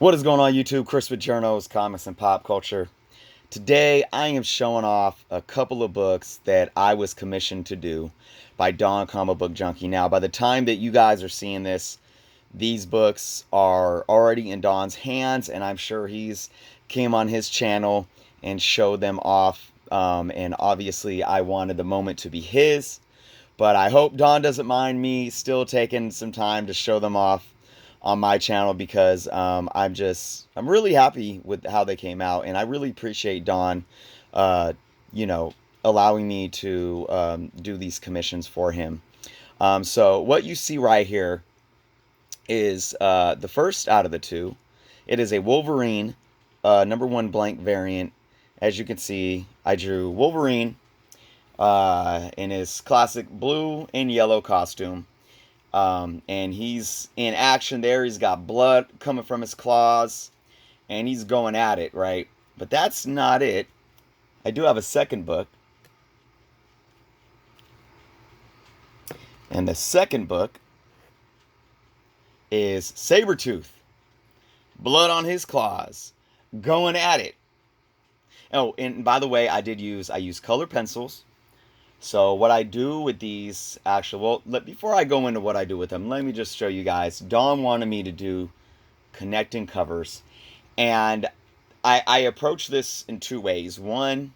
What is going on YouTube? Chris with Jerno's Comics and Pop Culture. Today I am showing off a couple of books that I was commissioned to do by Don Comic Book Junkie. Now, by the time that you guys are seeing this, these books are already in Don's hands, and I'm sure he's came on his channel and showed them off. And obviously, I wanted the moment to be his, but I hope Don doesn't mind me still taking some time to show them off on my channel because I'm really happy with how they came out, and I really appreciate Don, uh, you know, allowing me to do these commissions for him. So what you see right here is the first out of the two. It is a Wolverine #1 blank variant. As you can see, I drew Wolverine in his classic blue and yellow costume. And he's in action there. He's got blood coming from his claws, and he's going at it, right? But that's not it. I do have a second book, and the second book is Sabretooth, blood on his claws, going at it. Oh, and by the way, I use color pencils. So what I do with these before I go into what I do with them, let me just show you guys. Dawn wanted me to do connecting covers, and I approach this in two ways. One,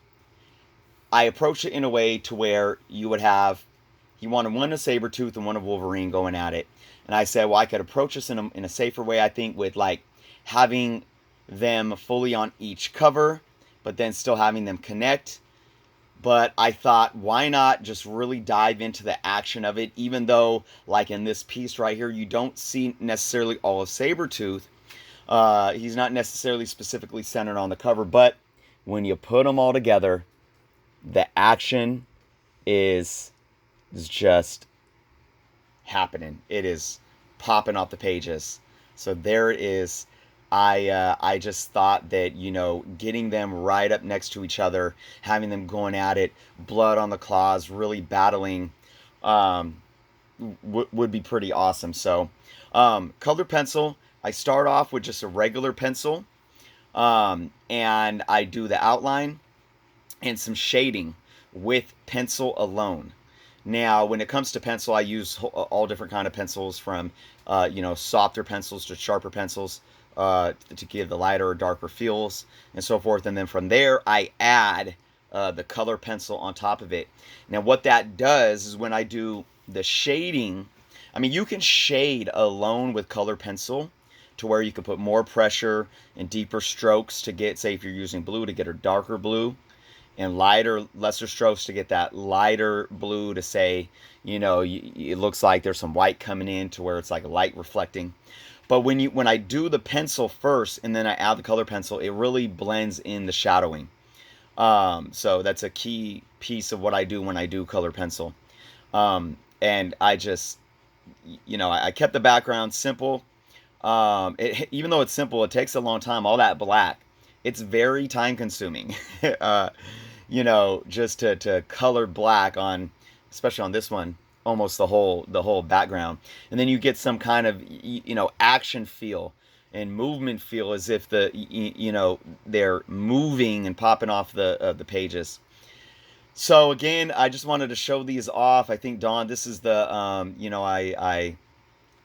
I approach it in a way to where you wanted one of Sabretooth and one of Wolverine going at it. And I said, well, I could approach this in a safer way, I think, with like having them fully on each cover, but then still having them connect. But I thought, why not just really dive into the action of it, even though, like in this piece right here, you don't see necessarily all of Sabretooth. He's not necessarily specifically centered on the cover, but when you put them all together, the action is just happening. It is popping off the pages. So there it is. I just thought that getting them right up next to each other, having them going at it, blood on the claws, really battling, would be pretty awesome. So, color pencil. I start off with just a regular pencil, and I do the outline and some shading with pencil alone. Now, when it comes to pencil, I use all different kind of pencils, from softer pencils to sharper pencils, to give the lighter or darker feels and so forth. And then from there, I add the color pencil on top of it. Now, what that does is when I do the shading, I mean, you can shade alone with color pencil to where you can put more pressure and deeper strokes to get, say, if you're using blue, to get a darker blue, and lesser strokes to get that lighter blue to, say, it looks like there's some white coming in to where it's like a light reflecting. But when I do the pencil first and then I add the color pencil, it really blends in the shadowing. So that's a key piece of what I do when I do color pencil. And I just, I kept the background simple. Even though it's simple, it takes a long time. All that black, it's very time consuming. Just to color black on, especially on this one, almost the whole background. And then you get some kind of action feel and movement feel, as if they're moving and popping off the pages. So again, I just wanted to show these off. I think Dawn, this is the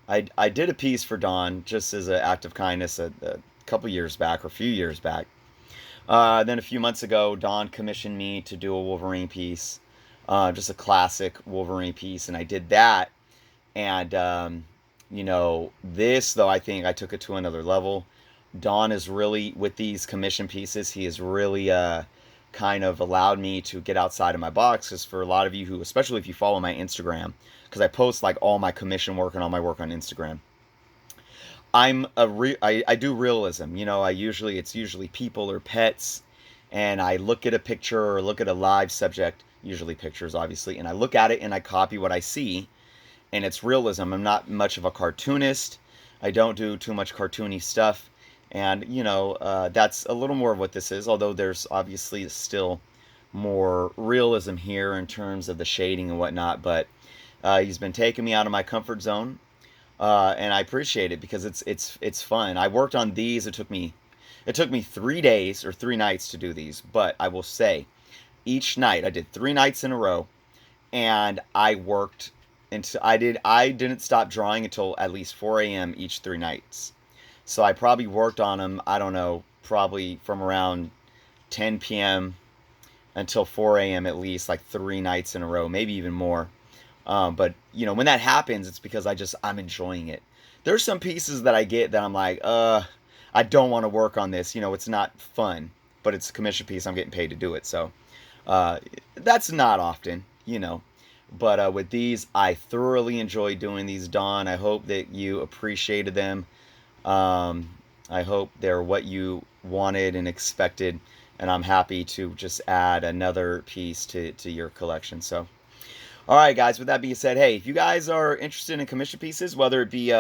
I did a piece for Dawn just as an act of kindness a couple years back, or a few years back. Then a few months ago, Dawn commissioned me to do a Wolverine piece, just a classic Wolverine piece, and I did that. And this, though, I think I took it to another level. Dawn is really, with these commission pieces, he has really kind of allowed me to get outside of my box. Because for a lot of you who, especially if you follow my Instagram, because I post like all my commission work and all my work on Instagram. I do realism. It's usually people or pets, and I look at a picture or look at a live subject, usually pictures, obviously, and I look at it and I copy what I see, and it's realism. I'm not much of a cartoonist. I don't do too much cartoony stuff, and that's a little more of what this is. Although there's obviously still more realism here in terms of the shading and whatnot, but he's been taking me out of my comfort zone. and I appreciate it because it's fun. I worked on these. It took me 3 days or 3 nights to do these, but I will say each night I did 3 nights in a row, and I worked until I didn't stop drawing until at least 4 a.m. each 3 nights. So I probably worked on them, I don't know, probably from around 10 p.m. until 4 a.m. at least, like 3 nights in a row, maybe even more. But when that happens, it's because I'm enjoying it. There's some pieces that I get that I'm like, I don't want to work on this. It's not fun, but it's a commission piece. I'm getting paid to do it, so uh, that's not often. But with these, I thoroughly enjoy doing these, Dawn. I hope that you appreciated them. Um, I hope they're what you wanted and expected, and I'm happy to just add another piece to your collection. So, all right, guys. With that being said, hey, if you guys are interested in commission pieces, whether it be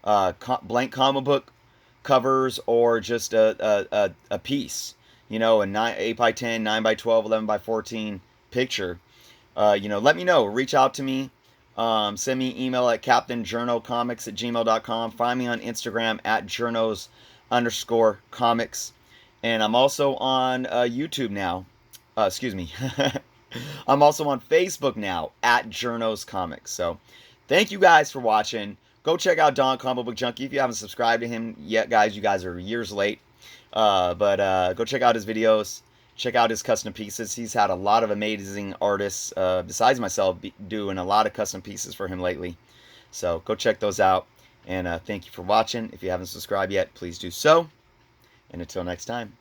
blank comic book covers or just a piece, a 8 by 10, 9 by 12, 11 by 14 picture, let me know. Reach out to me. Send me an email at captainjernocomics@gmail.com. Find me on Instagram at journos_comics. And I'm also on YouTube now. Excuse me. I'm also on Facebook now at Journos Comics. So thank you guys for watching. Go check out Don Comic Book Junkie. If you haven't subscribed to him yet, guys, you guys are years late. But go check out his videos. Check out his custom pieces. He's had a lot of amazing artists, besides myself, doing a lot of custom pieces for him lately. So go check those out. And thank you for watching. If you haven't subscribed yet, please do so. And until next time.